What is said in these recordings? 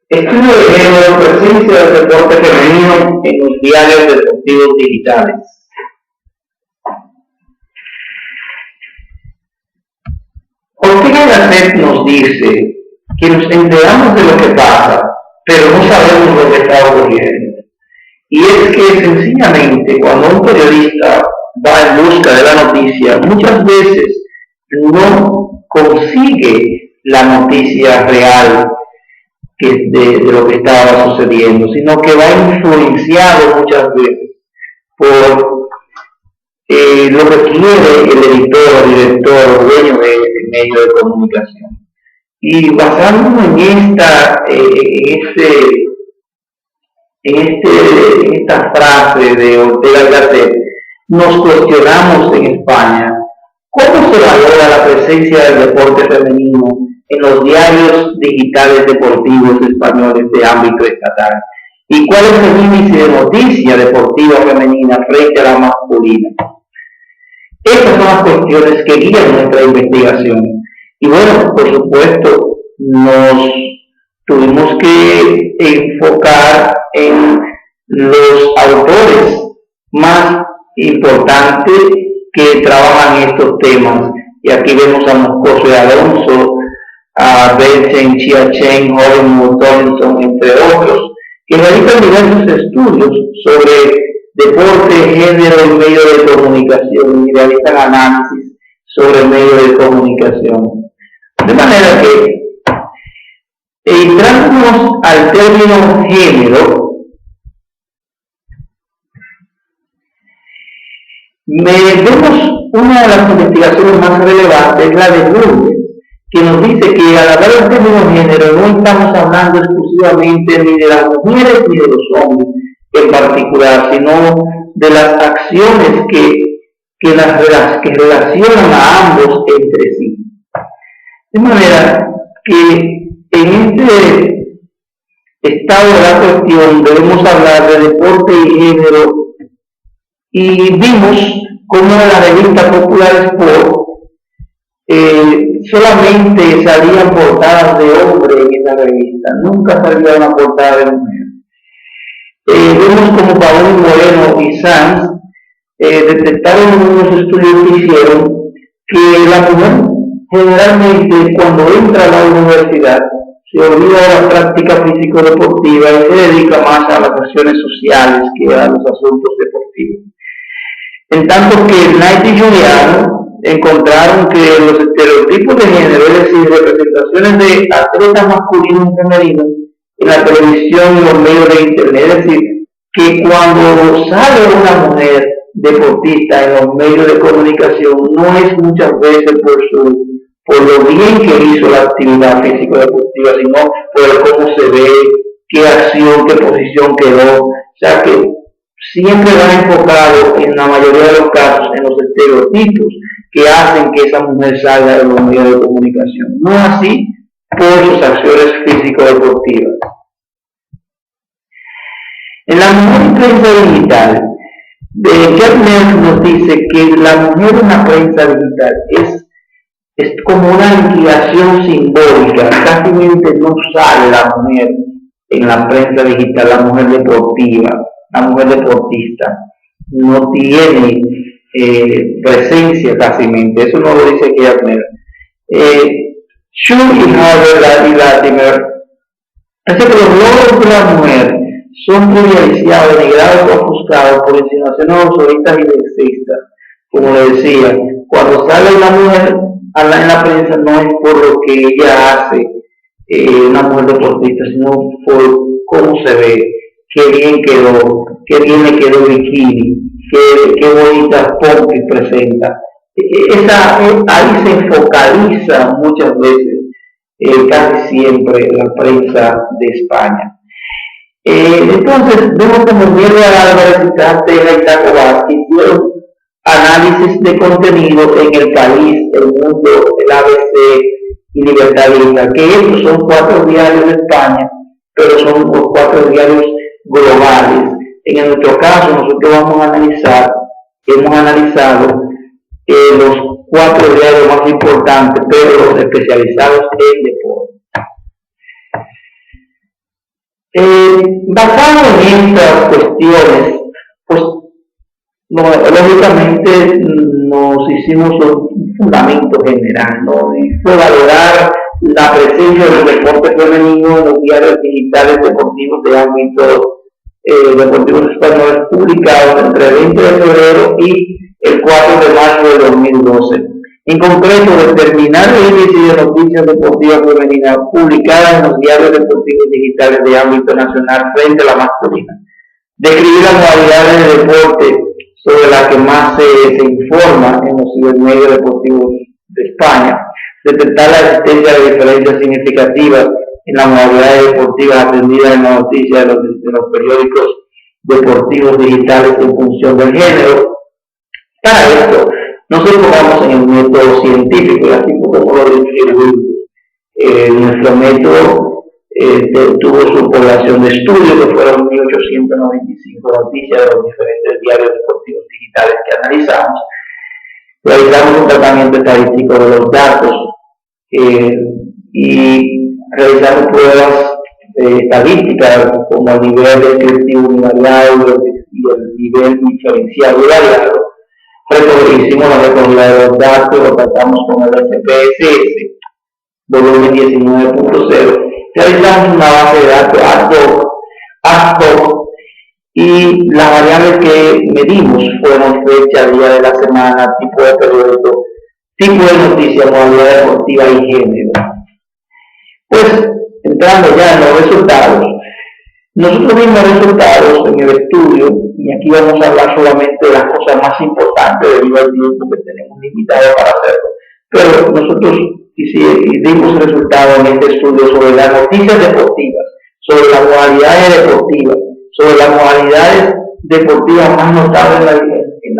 Estudio de género, presencia del deporte femenino en los diarios deportivos digitales. Ortega Gasset nos dice que nos enteramos de lo que pasa, pero no sabemos lo que está ocurriendo. Y es que sencillamente cuando un periodista va en busca de la noticia, muchas veces no consigue la noticia real de lo que estaba sucediendo, sino que va influenciado muchas veces por lo que quiere el editor, director, dueño del medio de comunicación. Y basándonos en esta frase de Ortega Gasset, nos cuestionamos en España cómo se valora la presencia del deporte femenino en los diarios digitales deportivos españoles de ámbito estatal y cuál es el índice de noticia deportiva femenina frente a la masculina. Estas son las cuestiones que guían nuestra investigación. Y bueno, por supuesto, nos tuvimos que enfocar en los autores más importantes que trabajan estos temas. Y aquí vemos a Moscoso y Alonso, a Belchen, Chiachén, Hollywood, Tomlinson, entre otros, que realizan diversos estudios sobre deporte, género y medio de comunicación y realizan análisis sobre el medio de comunicación. De manera que, entrándonos al término género, vemos una de las investigaciones más relevantes, la de Bloomberg, que nos dice que al hablar del término género no estamos hablando exclusivamente ni de las mujeres ni de los hombres en particular, sino de las acciones que relacionan a ambos entre sí. De manera que en este estado de la cuestión debemos hablar de deporte y género, y vimos cómo en la revista Popular Sport solamente salían portadas de hombre en esa revista, nunca salía una portada de mujer. Vemos como Paolo Moreno y Sanz detectaron en unos estudios que hicieron que la mujer generalmente cuando entra a la universidad se olvida de la práctica físico-deportiva y se dedica más a las acciones sociales que a los asuntos deportivos. En tanto que Knight y Giuliano encontraron que los estereotipos de género, es decir, representaciones de atletas masculinos y femeninos en la televisión y los medios de internet, es decir, que cuando sale una mujer deportista en los medios de comunicación no es muchas veces por lo bien que hizo la actividad físico-deportiva, sino por cómo se ve, qué acción, qué posición quedó, o sea que siempre van enfocados en la mayoría de los casos en los estereotipos que hacen que esa mujer salga de los medios de comunicación, no así por sus acciones físico-deportivas. En la mujer en prensa digital, Jack Merck nos dice que la mujer en la prensa digital es como una liquidación simbólica, casi no sale la mujer en la prensa digital, la mujer deportiva, la mujer deportista, no tiene presencia casi, eso no lo dice Jack Merck. Shu y Harvard y Latimer hace que los logros de la mujer son privilegiados, denigrados o ofuscados por insinuaciones obsoletas y sexistas. Como le decía, cuando sale una mujer en la prensa no es por lo que ella hace, una mujer deportista, sino por cómo se ve, qué bien quedó, qué bien le quedó el bikini, qué bonitas pompis presenta. Ahí se focaliza muchas veces, casi siempre, la prensa de España. Entonces, vemos como Mierda Álvarez y Castella y Taco Vázquez hicieron análisis de contenido en El País, El Mundo, el ABC y Libertad Digital, que estos son 4 diarios de España, pero son los 4 diarios globales. En nuestro caso, nosotros hemos analizado los 4 diarios más importantes, pero los especializados en deporte. Basado en estas cuestiones, pues lógicamente nos hicimos un fundamento general, ¿no? Y fue valorar la presencia del deporte femenino en los diarios digitales deportivos de ámbito deportivos españoles publicados entre el 20 de febrero y el 4 de marzo de 2012. En concreto, determinar el índice de noticias deportivas femeninas publicadas en los diarios deportivos digitales de ámbito nacional frente a la masculina. Describir las modalidades de deporte sobre las que más se informa en los cibermedios deportivos de España. Detectar la existencia de diferencias significativas en las modalidades deportivas atendidas en la noticia de los periódicos deportivos digitales en función del género. Para esto, nos enfocamos en el método científico, y así como lo distribuimos. Nuestro método tuvo su población de estudio, que fueron 1.895 noticias de los diferentes diarios deportivos digitales que analizamos. Realizamos un tratamiento estadístico de los datos y realizamos pruebas estadísticas como el nivel descriptivo univariado y el nivel diferencial variado. Hicimos la recogida de los datos, lo tratamos con el SPSS, volumen 19.0. Realizamos una base de datos ad hoc y las variables que medimos fueron fecha, día de la semana, tipo de periódico, tipo de noticia, modalidad deportiva y género. Pues, entrando ya en los resultados, nosotros vimos resultados en el estudio, y aquí vamos a hablar solamente de las cosas más importantes debido al tiempo que tenemos limitado para hacerlo. Pero nosotros dimos resultados en este estudio sobre las noticias deportivas, sobre las modalidades deportivas, sobre las modalidades deportivas más notables en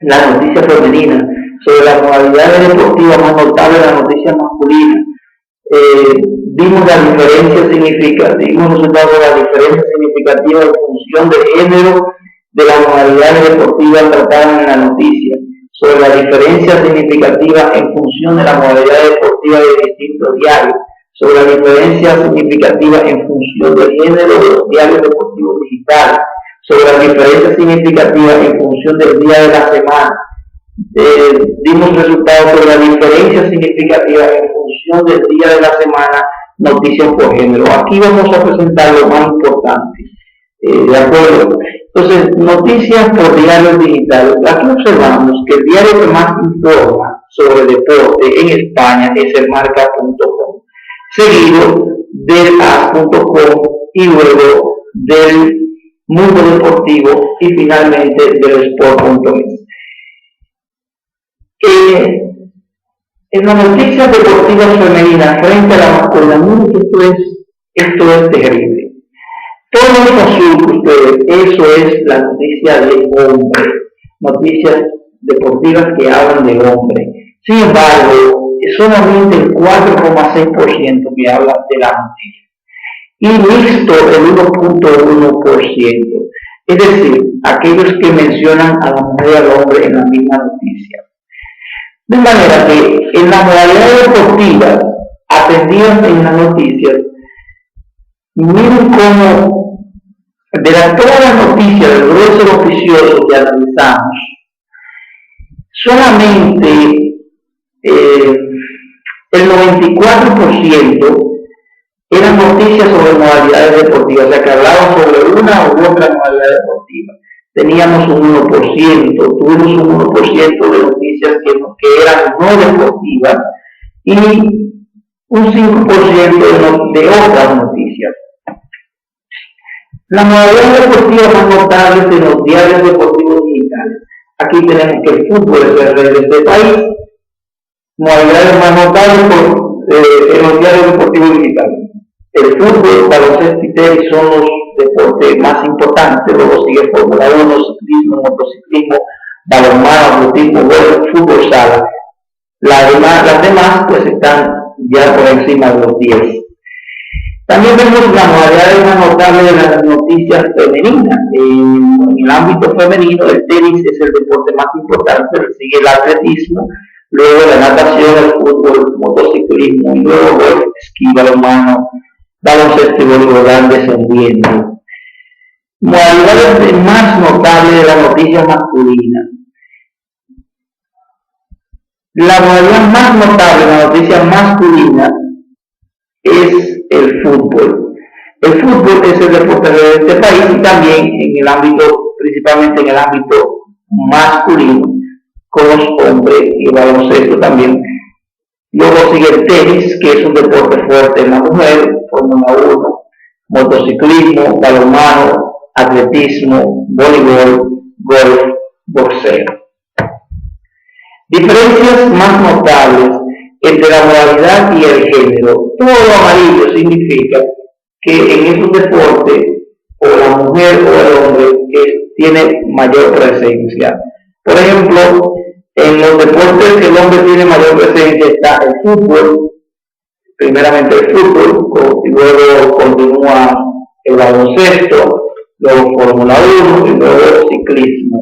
las noticias femeninas, sobre las modalidades deportivas más notables en las noticias masculinas. Dimos la diferencia significativa, dimos resultados de la diferencia significativa en función del género de las modalidades deportivas tratadas en la noticia, sobre la diferencia significativa en función de la modalidad deportiva de distintos diarios, sobre la diferencia significativa en función del género de los diarios deportivos digitales, sobre la diferencia significativa en función del día de la semana. Dimos resultados sobre la diferencia significativa en función del día de la semana, noticias por género. Aquí vamos a presentar lo más importante. ¿De acuerdo? Entonces, noticias por diarios digitales. Aquí observamos que el diario que más informa sobre deporte en España es el marca.com, seguido del as.com y luego del Mundo Deportivo y finalmente del sport.es. En las noticias deportivas femeninas frente a la masculina, esto es terrible. Todo eso azul, eso es la noticia de hombre, noticias deportivas que hablan de hombre. Sin embargo, es solamente el 4,6% que habla de la noticia. Y mixto el 1,1%. Es decir, aquellos que mencionan a la mujer y al hombre en la misma noticia. De manera que en las modalidades deportivas atendidas en las noticias, miren cómo de todas las noticias del grueso oficioso que analizamos, solamente el 94% eran noticias sobre modalidades deportivas, o sea que hablaban sobre una u otra modalidad deportiva. Teníamos un 1%, tuvimos un 1% de noticias que eran no deportivas y un 5% de otras noticias. La modalidad deportiva más notable de los diarios deportivos digitales. Aquí tenemos que el fútbol es el rey de este país. Modalidades más notables en los diarios deportivos digitales. El fútbol, baloncesto y tenis son los deportes más importantes, luego sigue Fórmula 1, ciclismo, motociclismo, balonmano, atletismo, golf, fútbol sala. Las demás pues están ya por encima de los 10. También vemos las modalidades más notables de las noticias femeninas. En el ámbito femenino, el tenis es el deporte más importante, sigue el atletismo, luego la natación, el fútbol, motociclismo, y luego golf, esquí, balonmano, baloncesto y voleibol van descendiendo. Modalidades más notables de la noticia masculina. La modalidad más notable de la noticia masculina es el fútbol. El fútbol es el deporte de este país y también en el ámbito, principalmente en el ámbito masculino, con los hombres y baloncesto también. Luego sigue el tenis, que es un deporte fuerte en la mujer, Fórmula 1, motociclismo, balonmano, atletismo, voleibol, golf, boxeo. Diferencias más notables entre la modalidad y el género. Todo lo amarillo significa que en esos deportes o la mujer o el hombre tiene mayor presencia. Por ejemplo, en los deportes que el hombre tiene mayor presencia está el fútbol, primeramente el fútbol, y luego continúa el baloncesto, luego Fórmula 1 y luego ciclismo.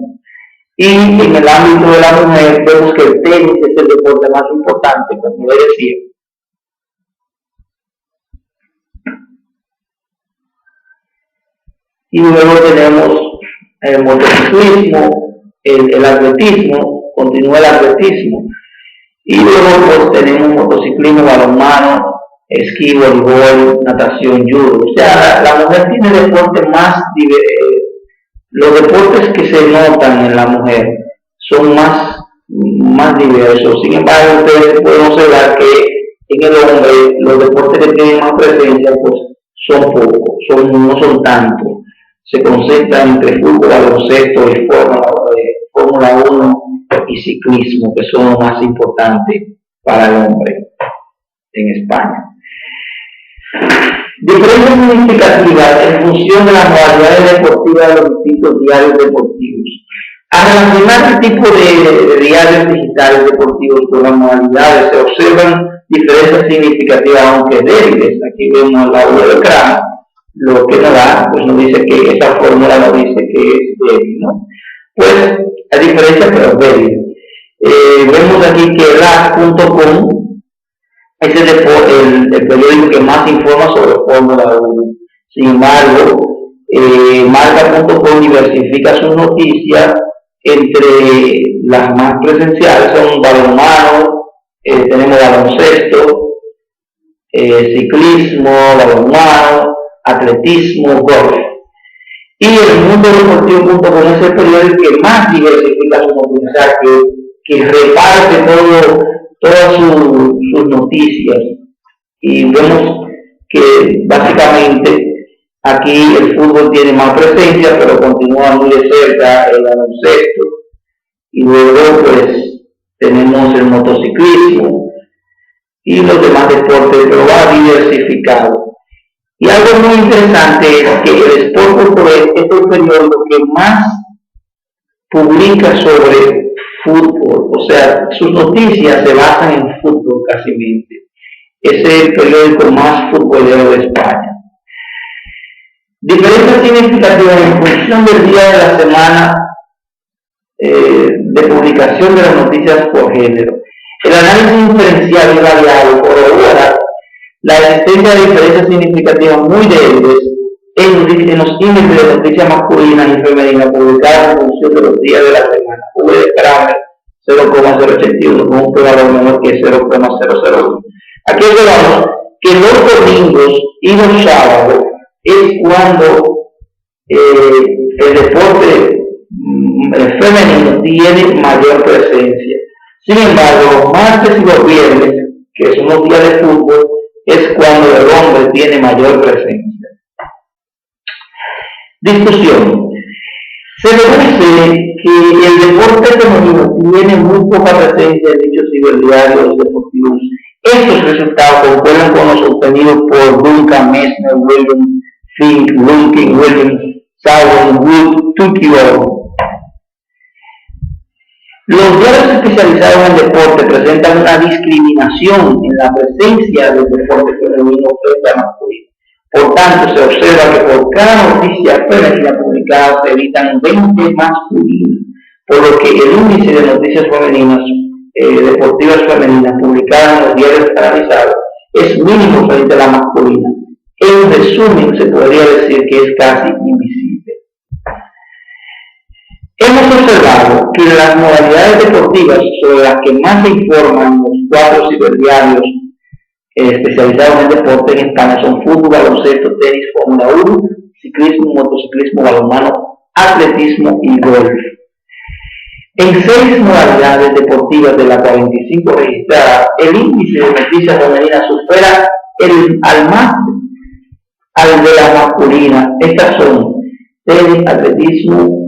Y en el ámbito de la mujer vemos que el tenis es el deporte más importante, como le decía. Y luego tenemos el motociclismo, el atletismo, continúa el atletismo. Y luego pues tenemos motociclismo, balonmano, esquí, voleibol, natación, judo. O sea, la mujer tiene deportes más los deportes que se notan en la mujer son más diversos. Sin embargo, ustedes pueden observar que en el hombre los deportes que tienen más presencia pues son pocos, no son tantos. Se concentran entre fútbol, baloncesto y Fórmula 1 y ciclismo, que son los más importantes para el hombre en España. Diferencias significativas en función de las modalidades deportivas de los distintos diarios deportivos. Al relacionar el tipo de diarios digitales deportivos con las modalidades, se observan diferencias significativas, aunque débiles. Aquí vemos el lado del ecrán, lo que nos da, pues nos dice que esa fórmula nos dice que es débil, ¿no? Pues hay diferencias, pero débil. Vemos aquí que LAS.com es el periódico que más informa sobre Fórmula 1. Sin embargo, Marca.com diversifica sus noticias entre las más presenciales, son balonmano, tenemos baloncesto, ciclismo, balonmano, atletismo, golf. Y el Mundo Deportivo.com es el periódico que más diversifica sus noticias, que reparte todas sus noticias, y vemos que básicamente aquí el fútbol tiene más presencia, pero continúa muy de cerca el baloncesto, y luego pues tenemos el motociclismo y los demás deportes, pero va diversificado. Y algo muy interesante es que el Sport Corporate es el periódico que más publica sobre fútbol, o sea, sus noticias se basan en fútbol casi. Es el periódico más futbolero de España. Diferencias significativas en función del día de la semana de publicación de las noticias por género. El análisis diferencial y variado corrobora la existencia de diferencias significativas muy débiles en los índices de noticias masculinas y femeninas publicadas en función de los días de la semana. V de Kramer 0,081 con un valor menor que 0,001. Aquí observamos que los domingos y los sábados es cuando el deporte femenino tiene mayor presencia. Sin embargo, los martes y los viernes, que son los días de fútbol, es cuando el hombre tiene mayor presencia. Discusión. Se deduce que el deporte femenino tiene muy poca presencia en dichos ciberdiarios deportivos. Estos resultados concuerdan con los obtenidos por Duncan, Messner, Williams, Fink, Lunkin, Williams, Sauer, Wood, Tukio. Los diarios especializados en deporte presentan una discriminación en la presencia del deporte femenino frente a masculino. Por tanto, se observa que por cada noticia femenina publicada se evitan 20 masculinas, por lo que el índice de noticias femeninas, deportivas femeninas publicadas en los diarios analizados es mínimo frente a la masculina. En resumen, se podría decir que es casi invisible. Hemos observado que las modalidades deportivas sobre las que más se informan los 4 ciberdiarios especializados en deporte en España son fútbol, baloncesto, tenis, Fórmula 1, ciclismo, motociclismo, balonmano, atletismo y golf. En 6 modalidades deportivas de las 45 registradas, el índice de noticias femeninas supera al de la masculina. Estas son tenis, atletismo,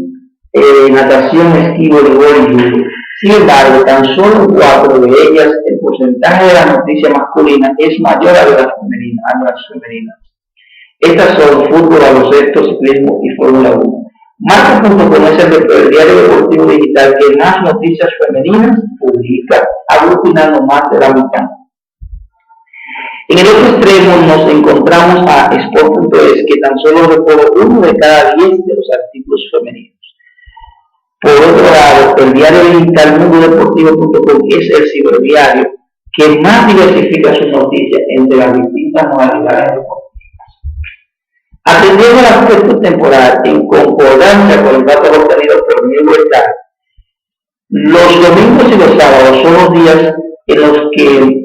natación, esquí, voleibol y judo. Sin embargo, tan solo 4 de ellas, el porcentaje de la noticia masculina es mayor a las femeninas. Estas son fútbol, baloncesto, ciclismo y Fórmula 1. Marca.com es el diario deportivo digital que más noticias femeninas publica, aglutinando más de la mitad. En el otro extremo nos encontramos a Sport.es, que tan solo recoge 1 de cada 10 de los artículos femeninos. Por otro lado, el diario digital mundodeportivo.com es el ciberdiario que más diversifica sus noticias entre las distintas modalidades deportivas. Atendiendo al aspecto temporal, en concordancia con el dato obtenido por mi Libertad, los domingos y los sábados son los días en los que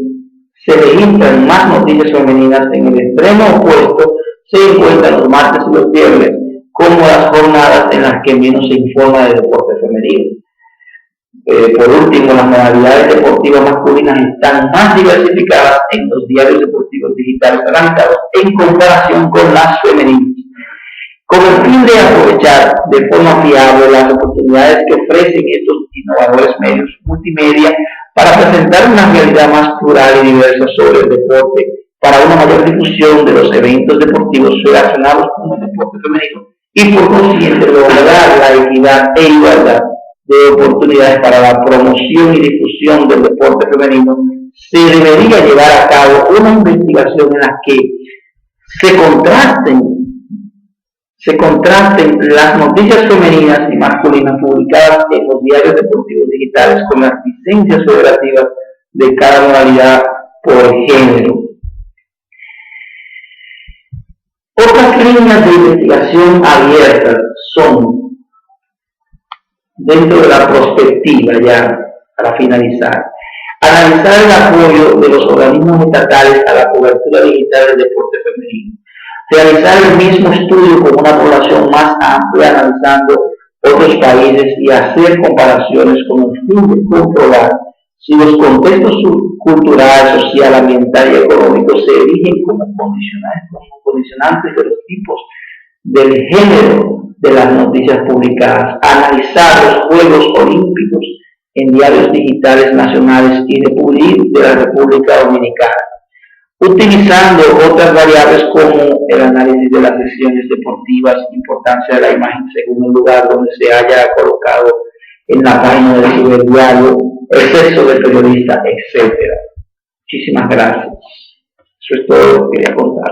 se registran más noticias femeninas. En el extremo opuesto se encuentran los martes y los viernes, como las jornadas en las que menos se informa de deporte femenino. Por último, las modalidades deportivas masculinas están más diversificadas en los diarios deportivos digitales organizados en comparación con las femeninas. Con el fin de aprovechar de forma fiable las oportunidades que ofrecen estos innovadores medios multimedia para presentar una realidad más plural y diversa sobre el deporte, para una mayor difusión de los eventos deportivos relacionados con el deporte femenino y por consiguiente lograr la equidad e igualdad de oportunidades para la promoción y difusión del deporte femenino, se debería llevar a cabo una investigación en la que se contrasten las noticias femeninas y masculinas publicadas en los diarios deportivos digitales con las licencias federativas de cada modalidad por género. Otras líneas de investigación abiertas son, dentro de la prospectiva, ya para finalizar, analizar el apoyo de los organismos estatales a la cobertura digital del deporte femenino, realizar el mismo estudio con una población más amplia analizando otros países y hacer comparaciones con el fin de comprobar si los contextos cultural, social, ambiental y económico se erigen como condicionantes de los tipos del género de las noticias publicadas, analizar los Juegos Olímpicos en diarios digitales nacionales y de la República Dominicana, utilizando otras variables como el análisis de las sesiones deportivas, importancia de la imagen según el lugar donde se haya colocado en la página del ciberdiario, el sexo del periodista, etc. Muchísimas gracias. Eso es todo lo que quería contar.